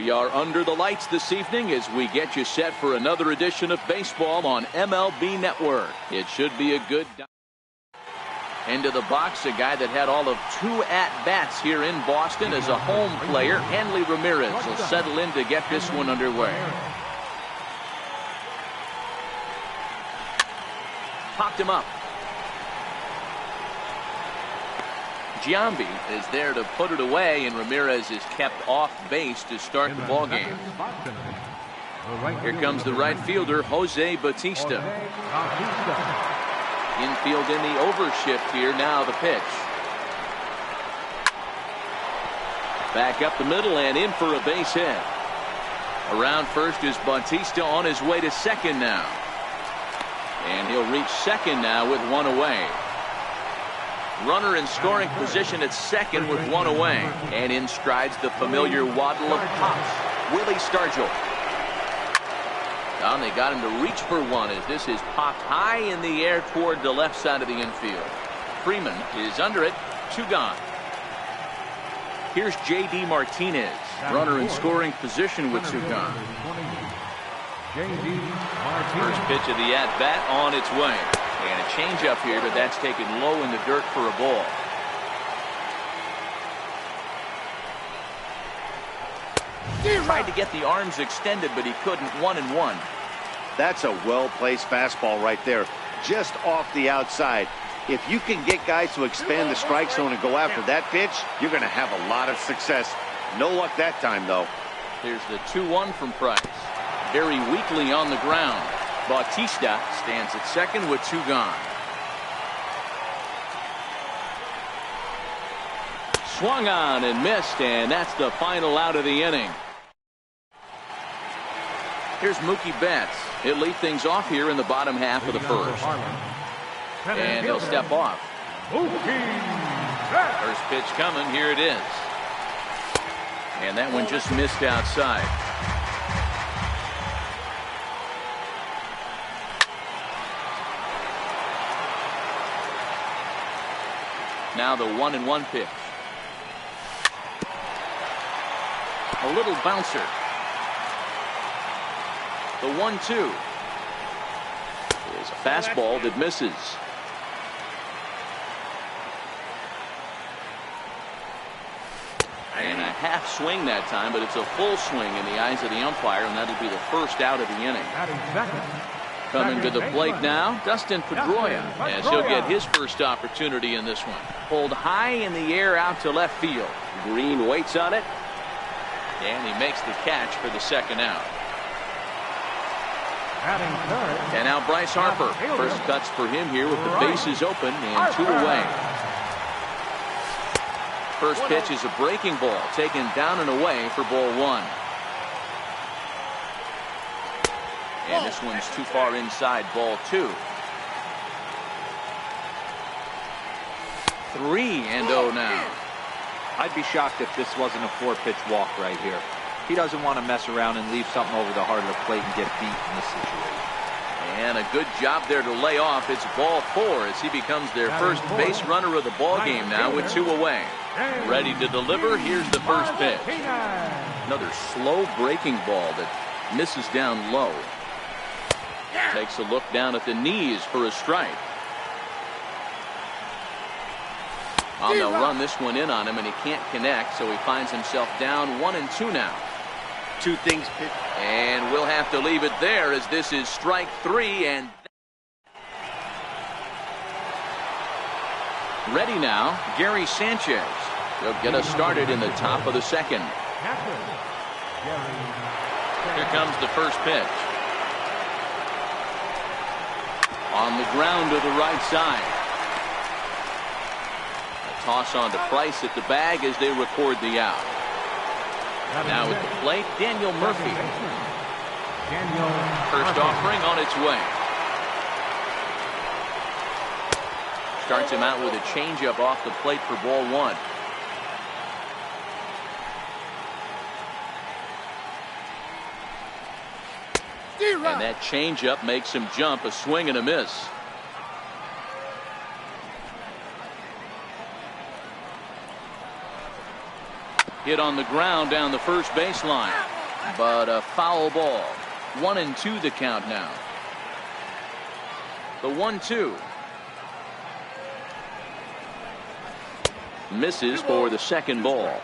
We are under the lights this evening as we get you set for another edition of baseball on MLB Network. It should be a good into the box, a guy that had all of 2 at-bats here in Boston as a home player. Hanley Ramirez will settle in to get this one underway. Popped him up. Giambi is there to put it away, and Ramirez is kept off base to start the ball game. Here comes the right fielder, Jose Bautista. Infield in the overshift here. Now the pitch. Back up the middle and in for a base hit. Around first is Bautista on his way to second now. And he'll reach second now with 1 away. Runner in scoring position at second with 1 away. And in strides the familiar waddle of pops, Willie Stargell. They got him to reach for one as this is popped high in the air toward the left side of the infield. Freeman is under it. 2 gone. Here's J.D. Martinez, runner in scoring position with 2 gone. First pitch of the at-bat on its way. And a changeup here, but that's taken low in the dirt for a ball. Tried to get the arms extended, but he couldn't. 1-1. That's a well-placed fastball right there, just off the outside. If you can get guys to expand the strike zone and go after that pitch, you're going to have a lot of success. No luck that time, though. Here's the 2-1 from Price. Very weakly on the ground. Bautista stands at second with 2 gone. Swung on and missed, and that's the final out of the inning. Here's Mookie Betts. He'll lead things off here in the bottom half of the first. And he'll step off. First pitch coming. Here it is. And that one just missed outside. Now the 1-1 pitch. A little bouncer. The 1-2 is a fastball that misses. And a half swing that time, but it's a full swing in the eyes of the umpire, and that'll be the first out of the inning. Coming to the plate now, Dustin Pedroia, as he'll get his first opportunity in this one. Pulled high in the air out to left field. Green waits on it, and he makes the catch for the second out. And now Bryce Harper. First cuts for him here with the bases open and 2 away. First pitch is a breaking ball taken down and away for ball 1. And this one's too far inside, ball 2. 3-0 now. I'd be shocked if this wasn't a 4-pitch walk right here. He doesn't want to mess around and leave something over the heart of the plate and get beat in this situation. And a good job there to lay off. It's ball 4 as he becomes their first base runner of the ball game now with 2 away. Ready to deliver. Here's the first pitch. Another slow breaking ball that misses down low. Takes a look down at the knees for a strike. They'll run this one in on him, and he can't connect, so he finds himself down 1-2 now. 2 things. And we'll have to leave it there as this is strike 3. And ready now, Gary Sanchez. He'll get us started in the top of the second. Here comes the first pitch. On the ground to the right side. A toss on to Price at the bag as they record the out. Now at the plate, Daniel Murphy. First offering on its way. Starts him out with a changeup off the plate for ball 1. And that changeup makes him jump. A swing and a miss. Hit on the ground down the first baseline. but a foul ball. 1-2 the count now. The 1-2. Misses for the second ball.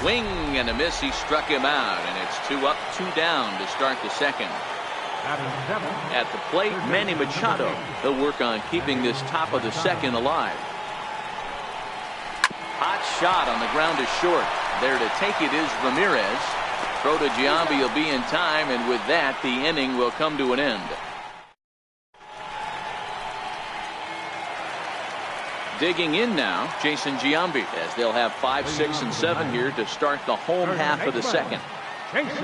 Swing and a miss. He struck him out, and it's 2 up, 2 down to start the second. At the plate, Manny Machado. He'll work on keeping this top of the second alive. Hot shot on the ground is short. There to take it is Ramirez. Throw to Giambi will be in time, and with that, the inning will come to an end. Digging in now, Jason Giambi, as they'll have 5, 6, and 7 here to start the home half of the second. First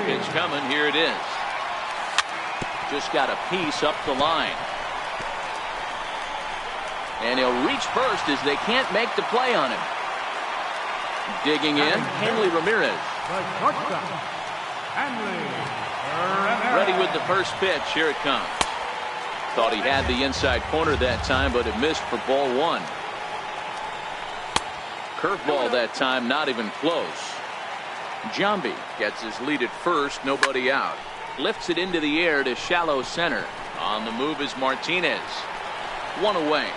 pitch coming. Here it is. Just got a piece up the line. And he'll reach first as they can't make the play on him. Digging in, Hanley Ramirez. Ready with the first pitch. Here it comes. Thought he had the inside corner that time, but it missed for ball 1. Curveball that time, not even close. Giambi gets his lead at first, nobody out. Lifts it into the air to shallow center. On the move is Martinez. 1 away.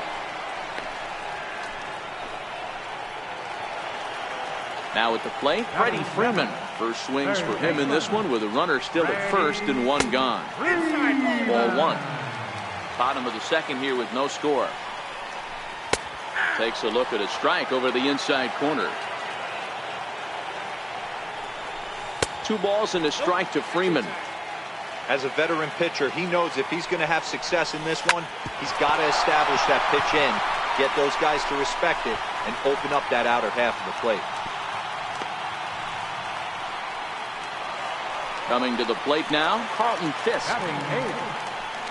Now at the plate, Freddie Freeman. First swings for him in this one with a runner still at first and 1 gone. Ball 1. Bottom of the second here with no score. Takes a look at a strike over the inside corner. 2 balls and a strike to Freeman. As a veteran pitcher, he knows if he's going to have success in this one, he's got to establish that pitch in, get those guys to respect it, and open up that outer half of the plate. Coming to the plate now, Carlton Fisk.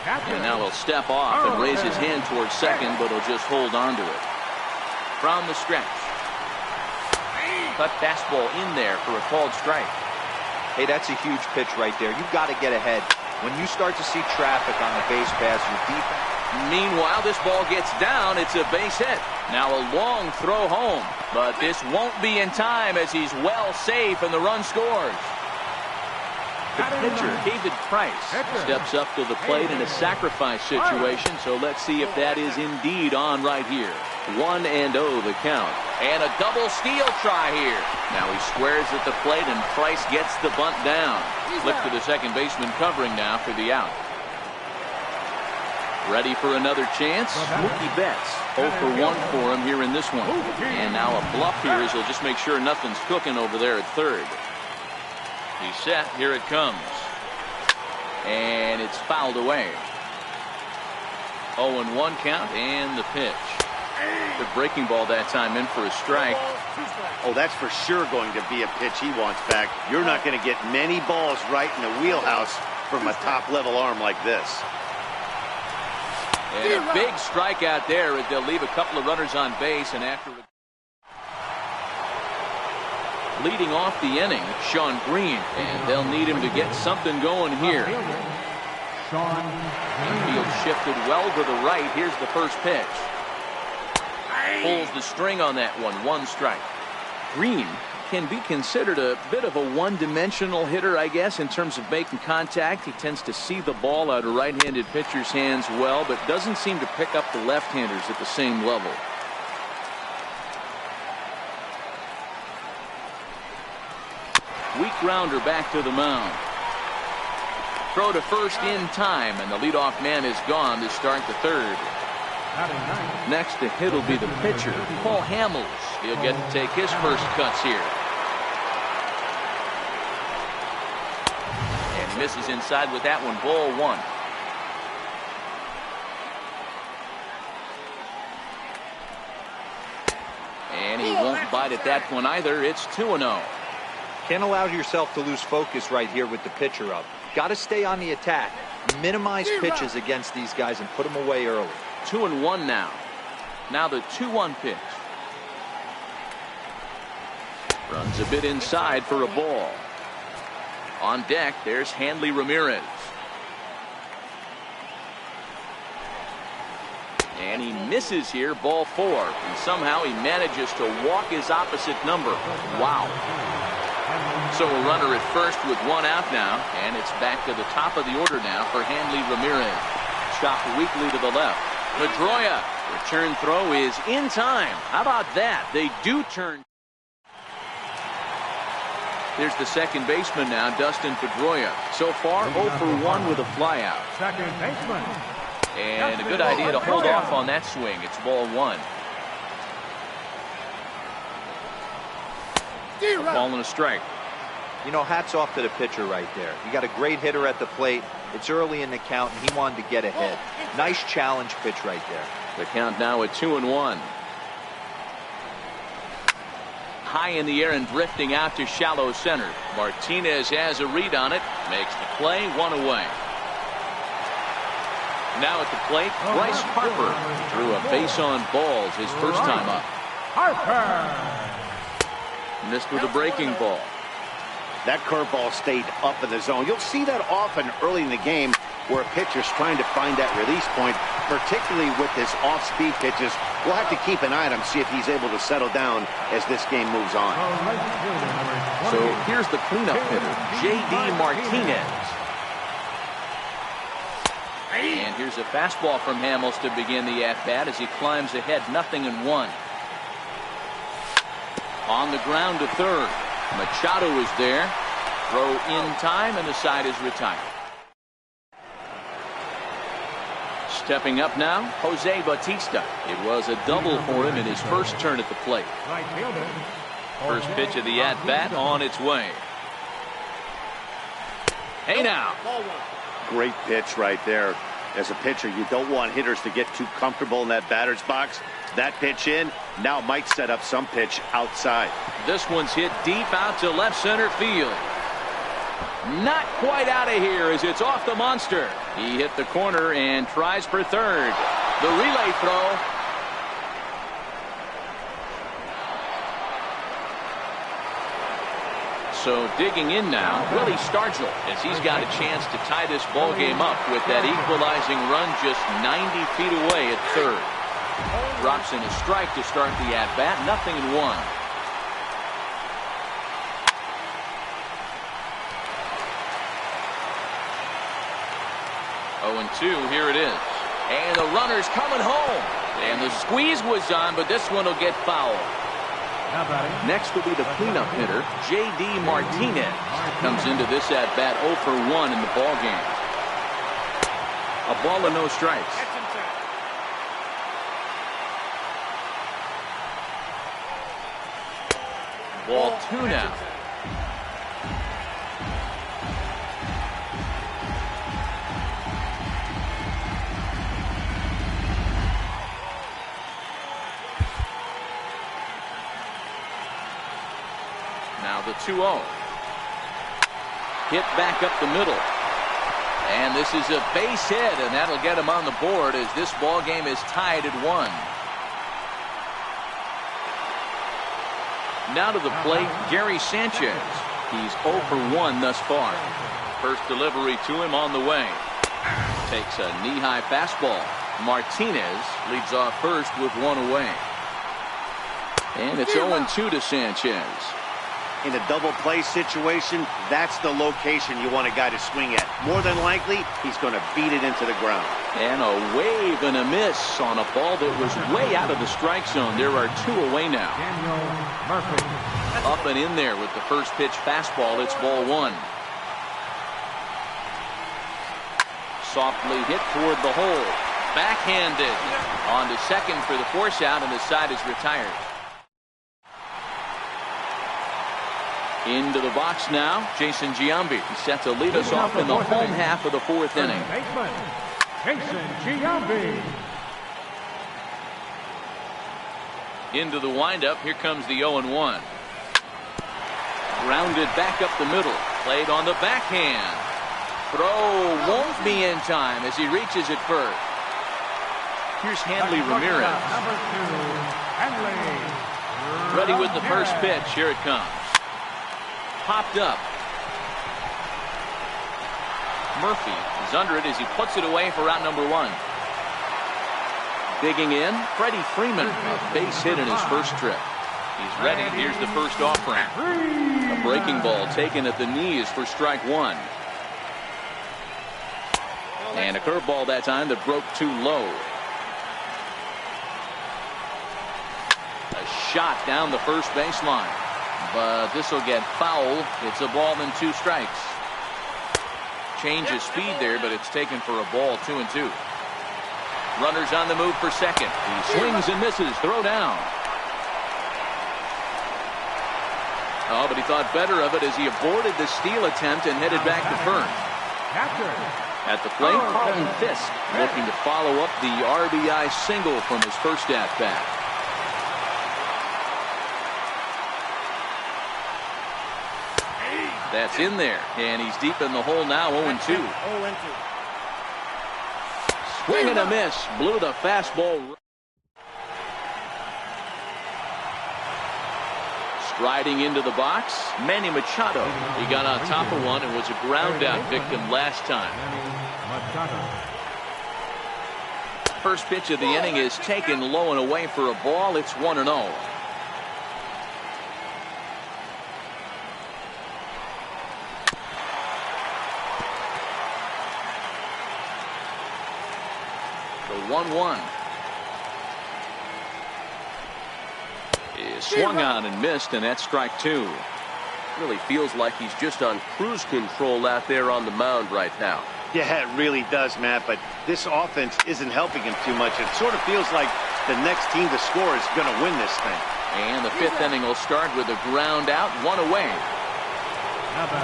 And now he'll step off and raise his hand towards second, but he'll just hold on to it. From the stretch. Cut fastball in there for a called strike. Hey, that's a huge pitch right there. You've got to get ahead. When you start to see traffic on the base paths, your defense. Meanwhile, this ball gets down. It's a base hit. Now a long throw home, but this won't be in time as he's well safe and the run scores. The pitcher, David Price, steps up to the plate in a sacrifice situation, so let's see if that is indeed on right here. 1-0 the count. And a double steal try here. Now he squares at the plate, and Price gets the bunt down. Flip to the second baseman covering now for the out. Ready for another chance? Mookie Betts. 0 for 1 for him here in this one. And now a bluff here as he'll just make sure nothing's cooking over there at third. He's set. Here it comes. And it's fouled away. 0-1 count and the pitch. The breaking ball that time in for a strike. Oh, that's for sure going to be a pitch he wants back. You're not going to get many balls right in the wheelhouse from a top-level arm like this. And a big strikeout there as they'll leave a couple of runners on base, and after leading off the inning, Sean Green, and they'll need him to get something going here. Infield shifted well to the right. Here's the first pitch. Pulls the string on that one. 1 strike. Green can be considered a bit of a one-dimensional hitter, I guess, in terms of making contact. He tends to see the ball out of right-handed pitchers' hands well, but doesn't seem to pick up the left-handers at the same level. Weak grounder back to the mound. Throw to first in time, and the leadoff man is gone to start the third. Next to hit will be the pitcher, Paul Hamels. He'll get to take his first cuts here. And misses inside with that one. Ball 1. And he won't bite at that one either. It's 2-0. Can't allow yourself to lose focus right here with the pitcher up. Got to stay on the attack. Minimize pitches against these guys and put them away early. 2-1 now. Now the 2-1 pitch. Runs a bit inside for a ball. On deck, there's Hanley Ramirez. And he misses here, ball 4. And somehow he manages to walk his opposite number. Wow. So a runner at first with 1 out now. And it's back to the top of the order now for Hanley Ramirez. Chopped weakly to the left. Pedroia. Return throw is in time. How about that? They do turn. There's the second baseman now, Dustin Pedroia. So far, 0 for 1 with a flyout. Second baseman. And a good idea to hold off on that swing. It's ball 1. A ball and a strike. You know, hats off to the pitcher right there. You got a great hitter at the plate. It's early in the count, and he wanted to get ahead. Nice challenge pitch right there. The count now at 2-1. High in the air and drifting out to shallow center. Martinez has a read on it. Makes the play, 1 away. Now at the plate, Bryce Harper drew a base on balls his first time up. Harper. Missed with a breaking ball. That curveball stayed up in the zone. You'll see that often early in the game where a pitcher's trying to find that release point, particularly with his off-speed pitches. We'll have to keep an eye on him, see if he's able to settle down as this game moves on. So here's the cleanup hitter, J.D. Martinez. And here's a fastball from Hamels to begin the at-bat as he climbs ahead, 0-1. On the ground to third. Machado is there. Throw in time, and the side is retired. Stepping up now, Jose Bautista. It was a double for him in his first turn at the plate. Right fielder. First pitch of the at-bat on its way. Hey now. Great pitch right there. As a pitcher, you don't want hitters to get too comfortable in that batter's box. That pitch in now might set up some pitch outside. This one's hit deep out to left center field. Not quite out of here as it's off the monster. He hit the corner and tries for third. The relay throw. So digging in now, Willie Stargell, as he's got a chance to tie this ball game up with that equalizing run just 90 feet away at third. Drops in a strike to start the at-bat, 0-1. Oh, and 2, here it is. And the runner's coming home. And the squeeze was on, but this one will get fouled. Next will be the cleanup hitter, J.D. Martinez. Comes into this at-bat 0 for 1 in the ball game. A ball and no strikes. Ball 2 now. Now the 2-0. Hit back up the middle. And this is a base hit, and that'll get him on the board as this ball game is tied at 1. Now to the plate, Gary Sanchez. He's 0 for 1 thus far. First delivery to him on the way. Takes a knee-high fastball. Martinez leads off first with 1 away. And it's 0-2 to Sanchez. In a double play situation, that's the location you want a guy to swing at. More than likely, he's going to beat it into the ground. And a wave and a miss on a ball that was way out of the strike zone. There are 2 away now. Up and in there with the first pitch fastball. It's ball 1. Softly hit toward the hole. Backhanded. On to second for the force out, and the side is retired. Into the box now, Jason Giambi. He's set to lead us off in the home half of the 4th inning. Jason Giambi. Into the windup, here comes the 0-1. Grounded back up the middle, played on the backhand. Throw won't be in time as he reaches it first. Here's Hanley Ramirez. Number 2, Hanley. Ready with the first pitch, here it comes. popped up. Murphy is under it as he puts it away for out number 1. Digging in, Freddie Freeman, a base hit in his first trip. He's ready. Here's the first offering. A breaking ball taken at the knees for strike 1. And a curveball that time that broke too low. A shot down the first baseline. But this will get foul. It's a ball and 2 strikes. Change of speed there, but it's taken for a ball. 2-2. Runners on the move for second. He swings and misses. Throw down. Oh, but he thought better of it as he aborted the steal attempt and headed back to first. At the plate, Carlton Fisk looking to follow up the RBI single from his first at-bat. That's in there, and he's deep in the hole now. 0-2. Swing and a miss. Blew the fastball. Striding into the box, Manny Machado. He got on top of one and was a ground out victim last time. First pitch of the inning is taken low and away for a ball. It's 1-0. The 1-1 is swung on and missed, and that's strike 2. Really feels like he's just on cruise control out there on the mound right now. Yeah, it really does, Matt, but this offense isn't helping him too much. It sort of feels like the next team to score is going to win this thing. And the 5th inning will start with a ground out, 1 away.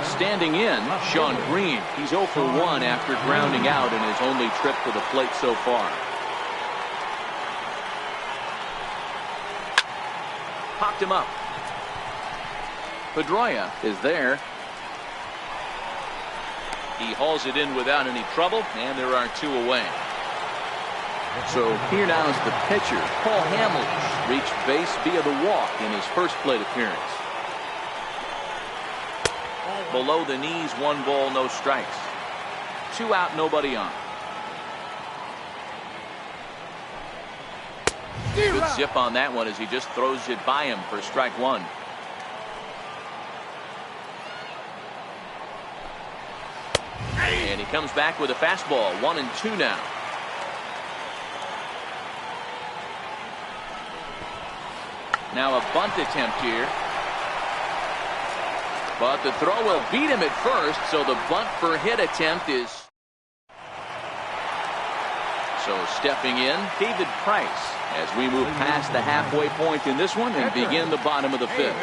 Standing in, Sean Green. He's 0 for 1 after grounding out in his only trip to the plate so far. Popped him up. Pedroia is there. He hauls it in without any trouble, and there are 2 away. So here now is the pitcher. Paul Hamels reached base via the walk in his first plate appearance. Below the knees, 1 ball, no strikes. 2 out, nobody on. Good zip on that one as he just throws it by him for strike 1. And he comes back with a fastball. 1-2 now. Now a bunt attempt here. But the throw will beat him at first, so the bunt for hit attempt is. So stepping in, David Price, as we move past the halfway point in this one and begin the bottom of the 5th.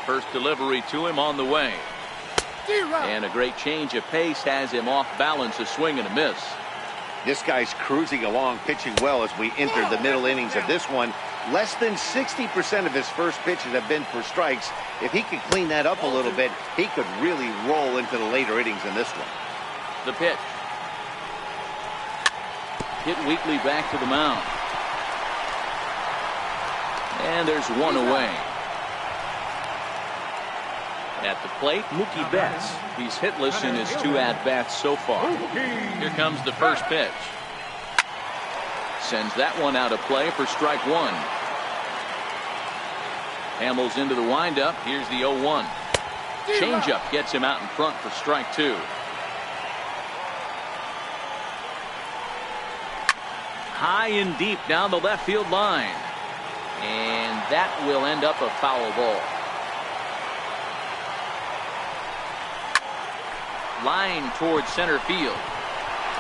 First delivery to him on the way. And a great change of pace has him off balance, a swing and a miss. This guy's cruising along, pitching well as we enter the middle innings of this one. Less than 60% of his first pitches have been for strikes. If he could clean that up a little bit, he could really roll into the later innings in this one. The pitch. Hit weakly back to the mound. And there's 1 away. At the plate, Mookie Betts. He's hitless in his 2 at-bats so far. Here comes the first pitch. Sends that one out of play for strike 1. Hamels into the windup. Here's the 0-1. Changeup gets him out in front for strike 2. High and deep down the left field line. And that will end up a foul ball. Line towards center field.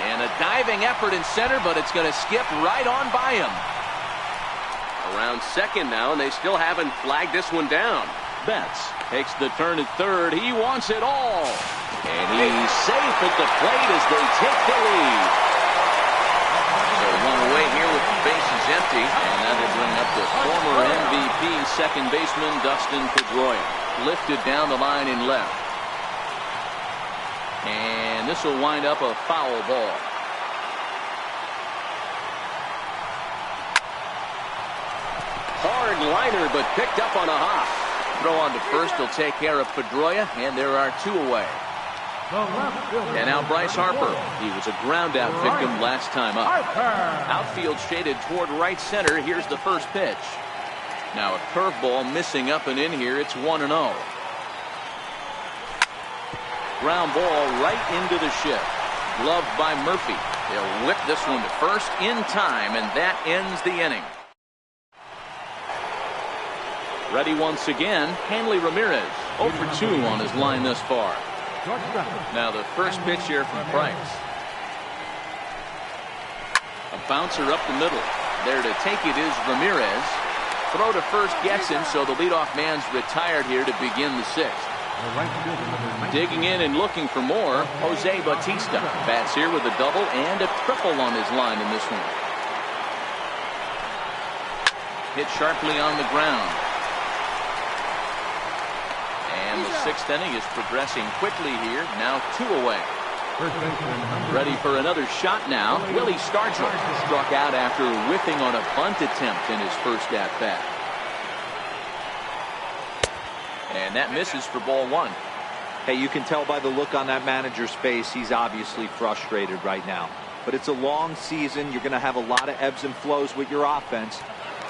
And a diving effort in center, but it's going to skip right on by him. Around second now, and they still haven't flagged this one down. Betts takes the turn at third. He wants it all. And he's safe at the plate as they take the lead. So 1 away here with the bases empty, and that'll bring up the former MVP second baseman Dustin Pedroia. Lifted down the line in left. And this will wind up a foul ball. Hard liner, but picked up on a hop. Throw on to first will take care of Pedroia, and there are 2 away. And now Bryce Harper. He was a ground-out victim last time up. Outfield shaded toward right center. Here's the first pitch. Now a curveball missing up and in here. It's 1-0. Ground ball right into the shift. Gloved by Murphy. They'll whip this one to first in time, and that ends the inning. Ready once again, Hanley Ramirez. 0 for 2 on his line thus far. Now the first pitch here from Price. A bouncer up the middle. There to take it is Ramirez. Throw to first gets him, so the leadoff man's retired here to begin the 6th. Digging in and looking for more, Jose Bautista. Bats here with a double and a triple on his line in this one. Hit sharply on the ground. And the 6th inning is progressing quickly here. Now 2 away. Ready for another shot now. Willie Stargell struck out after whiffing on a bunt attempt in his first at-bat. And that misses for ball 1. Hey, you can tell by the look on that manager's face he's obviously frustrated right now. But it's a long season. You're going to have a lot of ebbs and flows with your offense.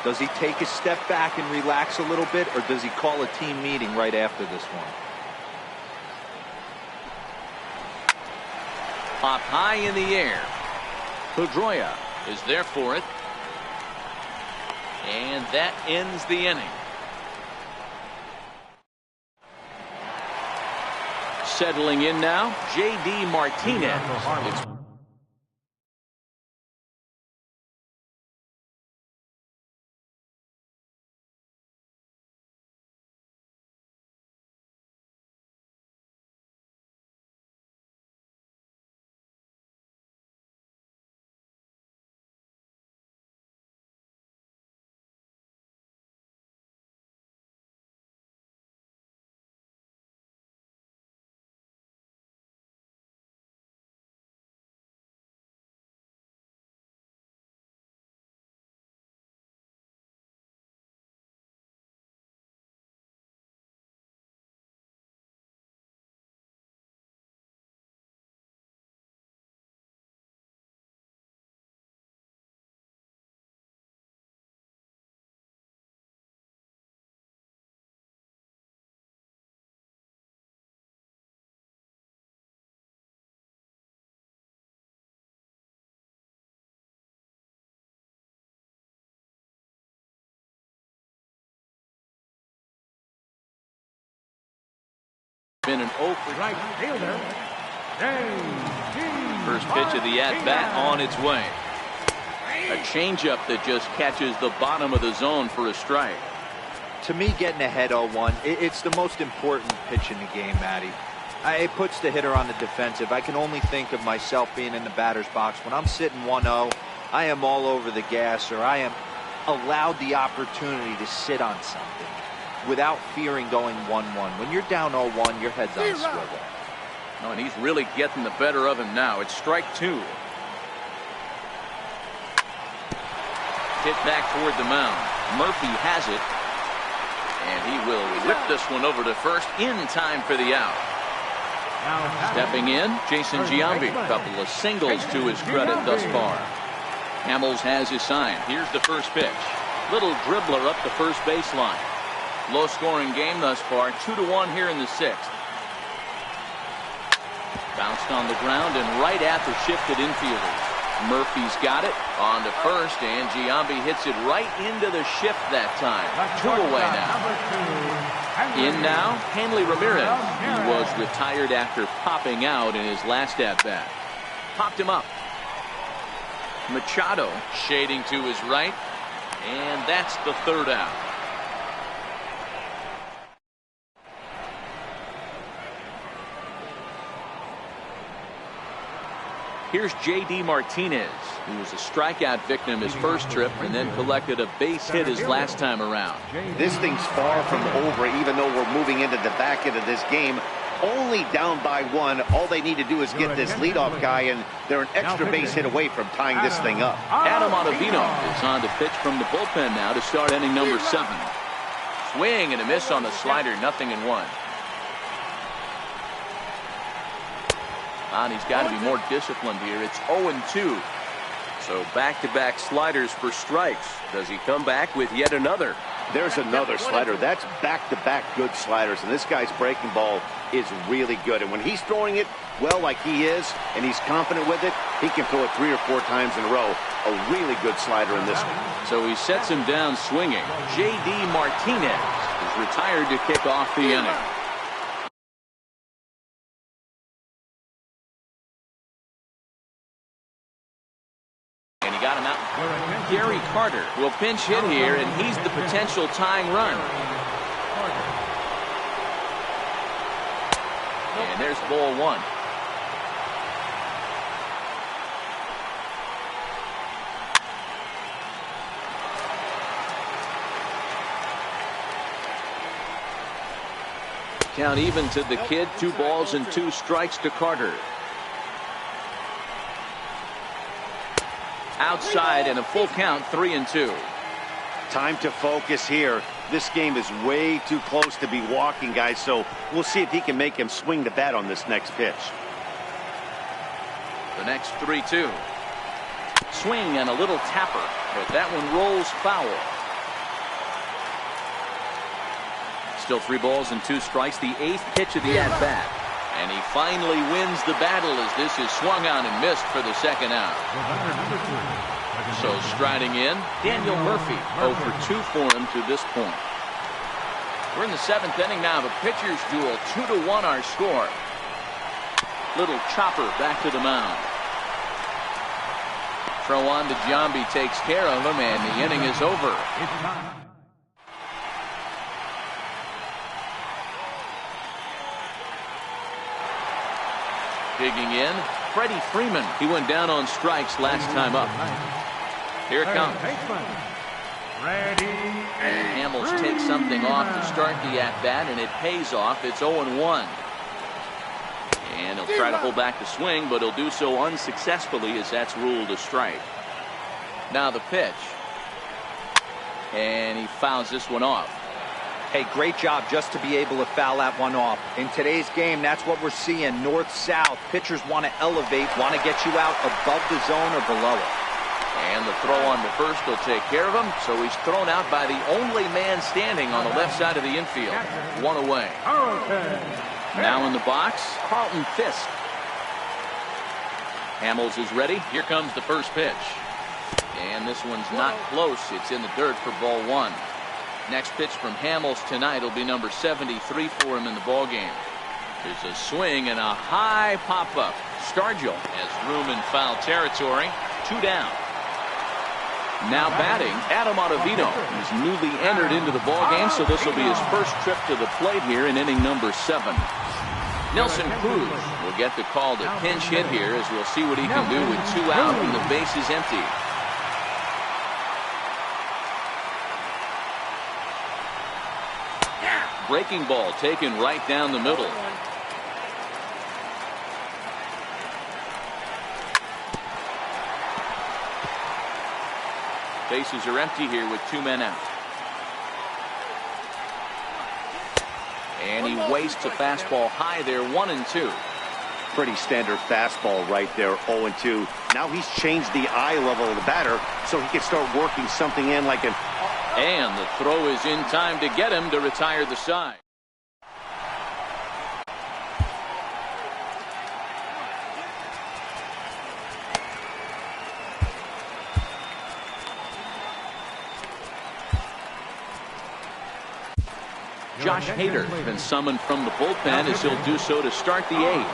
Does he take a step back and relax a little bit, or does he call a team meeting right after this one? Pop high in the air. Pedroia is there for it. And that ends the inning. Settling in now, J.D. Martinez. It's been an 0 for Right fielder, first pitch of the at-bat on its way. A changeup that just catches the bottom of the zone for a strike. To me, getting ahead 0-1, it's the most important pitch in the game, Matty. It puts the hitter on the defensive. I can only think of myself being in the batter's box. When I'm sitting 1-0, I am all over the gas, or I am allowed the opportunity to sit on something without fearing going 1-1. When you're down 0-1, your head's on a swivel. Oh, and he's really getting the better of him now. It's strike 2. Hit back toward the mound. Murphy has it. And he will whip this one over to first in time for the out. Stepping in, Jason Giambi. A couple of singles to his credit thus far. Hamels has his sign. Here's the first pitch. Little dribbler up the first baseline. Low scoring game thus far. 2-1 here in the 6th. Bounced on the ground and right at the shifted infielders. Murphy's got it on to first, and Giambi hits it right into the shift that time. 2 away now. In now, Hanley Ramirez. He was retired after popping out in his last at-bat. Popped him up. Machado shading to his right, and that's the 3rd out. Here's J.D. Martinez, who was a strikeout victim his first trip and then collected a base hit his last time around. This thing's far from over, even though we're moving into the back end of this game. Only down by 1. All they need to do is get this leadoff guy, and they're an extra base hit away from tying this thing up. Adam Ottavino is on to pitch from the bullpen now to start inning number 7. Swing and a miss on the slider, 0-1. And he's got to be more disciplined here. It's 0-2. So back-to-back sliders for strikes. Does he come back with yet another? There's another slider. That's back-to-back good sliders, and this guy's breaking ball is really good. And when he's throwing it well like he is, and he's confident with it, he can throw it 3 or 4 times in a row. A really good slider in this one. So he sets him down swinging. J.D. Martinez is retired to kick off the inning. And he got him out. Gary Carter will pinch hit here, and he's the potential tying run. And there's ball 1. Count even to the kid. 2 balls and 2 strikes to Carter. Outside and a full count, 3-2. Time to focus here. This game is way too close to be walking, guys, so we'll see if he can make him swing the bat on this next pitch. The next 3-2. Swing and a little tapper, but that one rolls foul. Still 3 balls and 2 strikes, the 8th pitch of the at-bat. And he finally wins the battle as this is swung on and missed for the second out. So striding in, Daniel Murphy, 0 for 2 for him to this point. We're in the 7th inning now. The pitchers duel, 2-1 our score. Little chopper back to the mound. Throw on to Giambi, takes care of him, and the inning is over. Digging in, Freddie Freeman. He went down on strikes last time up. Here it comes. And Hamels takes something off to start the at-bat, and it pays off. It's 0-1. And he'll try to pull back the swing, but he'll do so unsuccessfully as that's ruled a strike. Now the pitch. And he fouls this one off. Hey, great job just to be able to foul that one off. In today's game, that's what we're seeing. North-south. Pitchers want to elevate, want to get you out above the zone or below it. And the throw on to first will take care of him. So he's thrown out by the only man standing on the left side of the infield. 1 away. Now in the box, Carlton Fisk. Hamels is ready. Here comes the first pitch. And this one's not close. It's in the dirt for ball 1. Next pitch from Hamels tonight will be number 73 for him in the ballgame. There's a swing and a high pop-up. Stargell has room in foul territory. 2 down. Now batting, Adam Ottavino. He's newly entered into the ballgame, so this will be his first trip to the plate here in inning number 7. Nelson Cruz will get the call to pinch hit here, as we'll see what he can do with 2 out and the base is empty. Breaking ball taken right down the middle. Bases are empty here with 2 men out. And he wastes a fastball high there, 1-2. Pretty standard fastball right there, 0-2. Now he's changed the eye level of the batter so he can start working something in like an... And the throw is in time to get him to retire the side. Josh Hader has been summoned from the bullpen as he'll do so to start the 8th.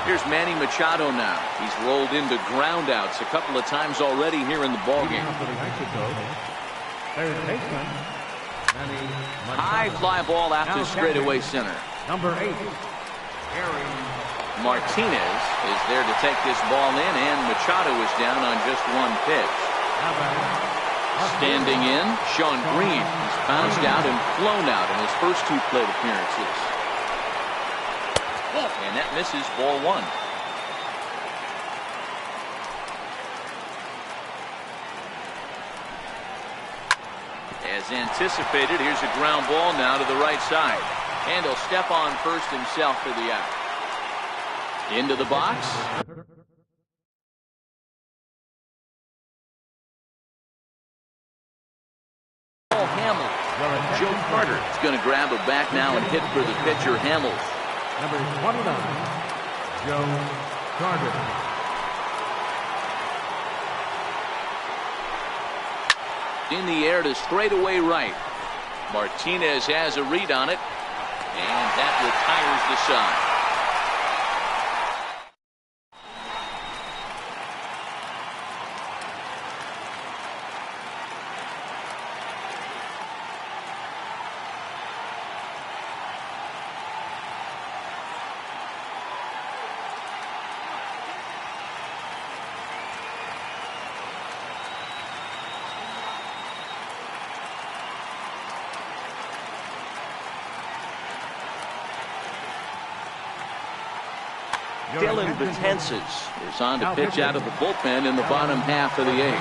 Here's Manny Machado now. He's rolled into groundouts a couple of times already here in the ballgame. High fly ball out to straightaway center. Number 8, Martinez is there to take this ball in, and Machado is down on just one pitch. Standing in, Sean Green. He's bounced out and flown out in his first 2 plate appearances. And that misses, ball 1. As anticipated, here's a ground ball now to the right side. And he'll step on first himself for the out. Into the box. Hamels. Joe Carter is going to grab a back now and hit for the pitcher, Hamels. Number 29, Joe Carter. In the air to straightaway right. Martinez has a read on it, and that retires the side. Dylan Betances is on to pitch out of the bullpen in the bottom half of the 8th.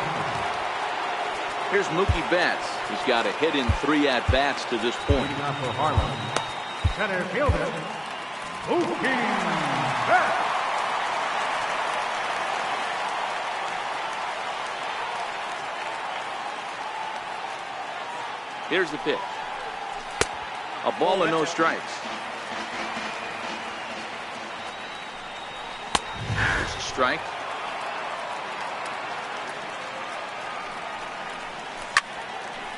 Here's Mookie Betts. He's got a hit in 3 at-bats to this point. For Harlem, center fielder, Mookie Betts. Here's the pitch. A ball and no strikes. There's a strike.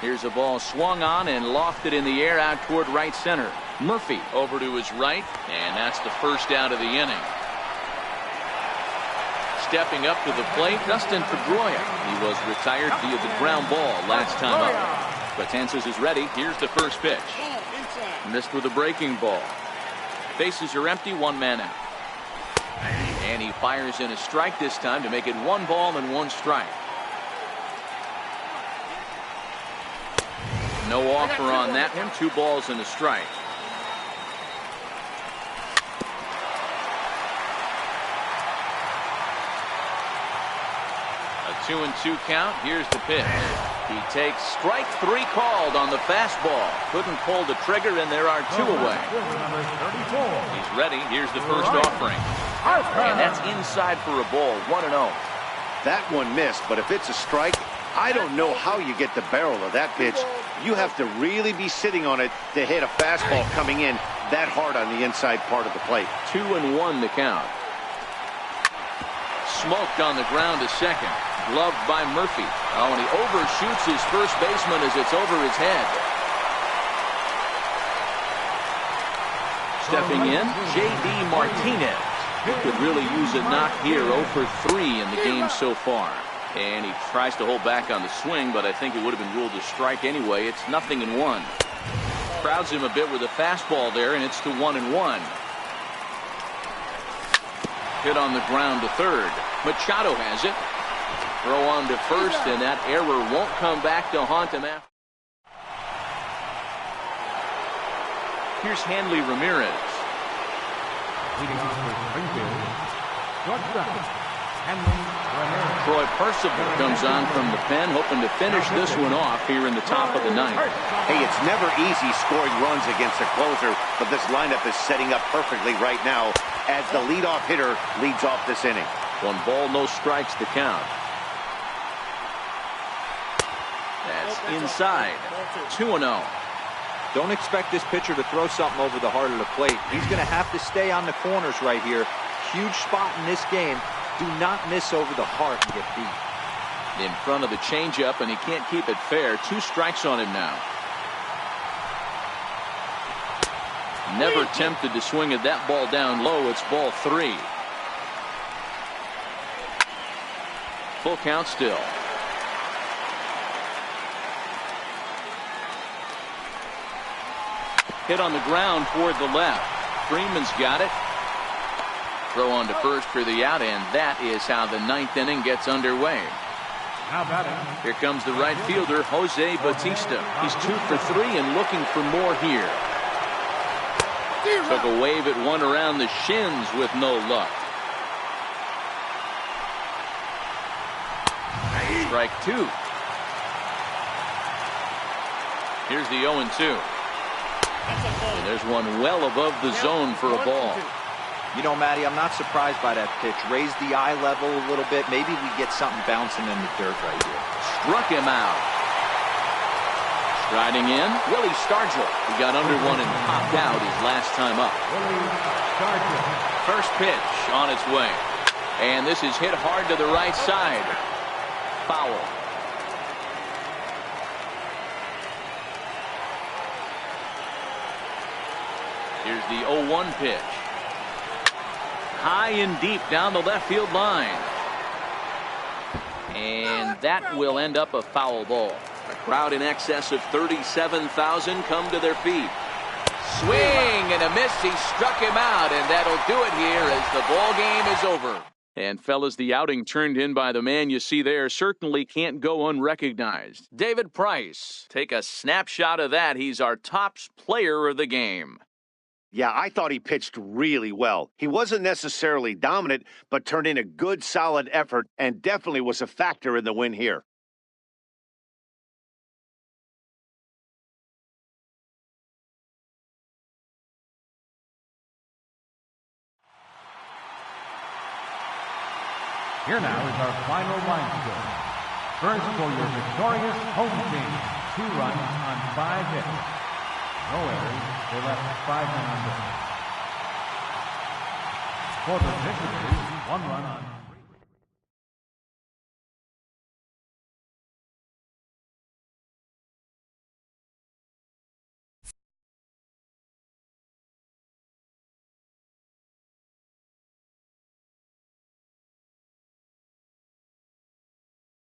Here's a ball swung on and lofted in the air out toward right center. Murphy over to his right, and that's the first out of the inning. Stepping up to the plate, Dustin Pedroia. He was retired via the ground ball last time up. Betances is ready. Here's the first pitch. Missed with a breaking ball. Bases are empty, 1 man out. And he fires in a strike this time to make it 1 ball and 1 strike. No offer on that one. 2 balls and a strike. A 2-2 count. Here's the pitch. He takes strike 3 called on the fastball. Couldn't pull the trigger, and there are 2 away. He's ready. Here's the first offering. And that's inside for a ball. 1-0. That one missed, but if it's a strike, I don't know how you get the barrel of that pitch. You have to really be sitting on it to hit a fastball coming in that hard on the inside part of the plate. 2-1 the count. Smoked on the ground to second. Gloved by Murphy. Oh, and he overshoots his first baseman as it's over his head. Stepping in, J.D. Martinez. He could really use a knock here. 0 for 3 in the game so far. And he tries to hold back on the swing, but I think it would have been ruled a strike anyway. It's 0-1. Crowds him a bit with a fastball there, and it's to 1-1. Hit on the ground to third. Machado has it. Throw on to first, and that error won't come back to haunt him after. Here's Hanley Ramirez. Leading off for Springfield, shortstop, Hanley Ramirez. Troy Percival comes on from the pen, hoping to finish this one off here in the top of the 9th. Hey, it's never easy scoring runs against a closer, but this lineup is setting up perfectly right now as the leadoff hitter leads off this inning. 1 ball, no strikes to count. That's inside. 2-0. Don't expect this pitcher to throw something over the heart of the plate. He's going to have to stay on the corners right here. Huge spot in this game. Do not miss over the heart and get beat. In front of the changeup, and he can't keep it fair. 2 strikes on him now. Never tempted to swing at that ball down low. It's ball 3. Full count still. Hit on the ground toward the left. Freeman's got it. Throw on to first for the out, and that is how the ninth inning gets underway. Now batting. Here comes the right fielder, Jose Bautista. He's 2 for 3 and looking for more here. Took a wave at one around the shins with no luck. Strike 2. Here's the 0-2. And there's one well above the zone for a ball. You know, Matty, I'm not surprised by that pitch. Raise the eye level a little bit. Maybe we get something bouncing in the dirt right here. Struck him out. Striding in, Willie Stargell. He got under one and popped out his last time up. Willie Stargell. First pitch on its way. And this is hit hard to the right side. Foul. Here's the 0-1 pitch. High and deep down the left field line. And that will end up a foul ball. A crowd in excess of 37,000 come to their feet. Swing and a miss. He struck him out, and that'll do it here as the ball game is over. And fellas, the outing turned in by the man you see there certainly can't go unrecognized. David Price. Take a snapshot of that. He's our top player of the game. Yeah, I thought he pitched really well. He wasn't necessarily dominant, but turned in a good, solid effort and definitely was a factor in the win here. Here now is our final line score. First for your victorious home team. 2 runs on 5 hits. No errors. They left 5 men on base. For the visitors, 1 run on